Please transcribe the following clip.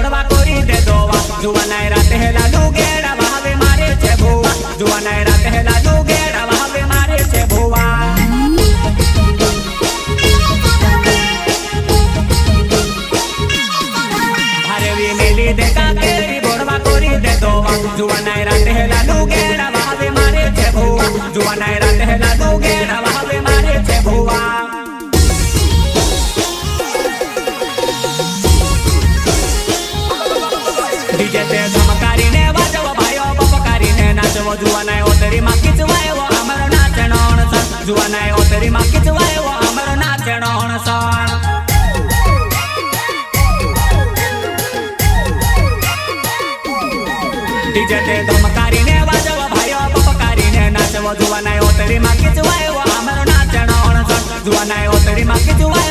बोड़वा कोरी दे दोवा जुवानाय राते है लालू गेड़ा भावे मारे छे भुवा जुवानाय राते है लालू गेड़ा भावे मारे छे भुवा हरवी मेली दे काकेरी बोड़वा कोरी दे दोवा जुवानाय राते है लालू गेड़ा भावे मारे छे भुवा जुवानाय राते है लालू गेड़ा भावे मारे छे भुवा डीजे ते धमकारी ने वाजव भायो बपकारी ने नाचव जुवानाय ओतरी मा किचवायो हमरो नाचणो हणसन जुवानाय ओतरी मा किचवायो हमरो नाचणो हणसन डीजे ते धमकारी ने वाजव भायो बपकारी ने नाचव जुवानाय ओतरी मा किचवायो हमरो नाचणो हणसन जुवानाय ओतरी मा किचवायो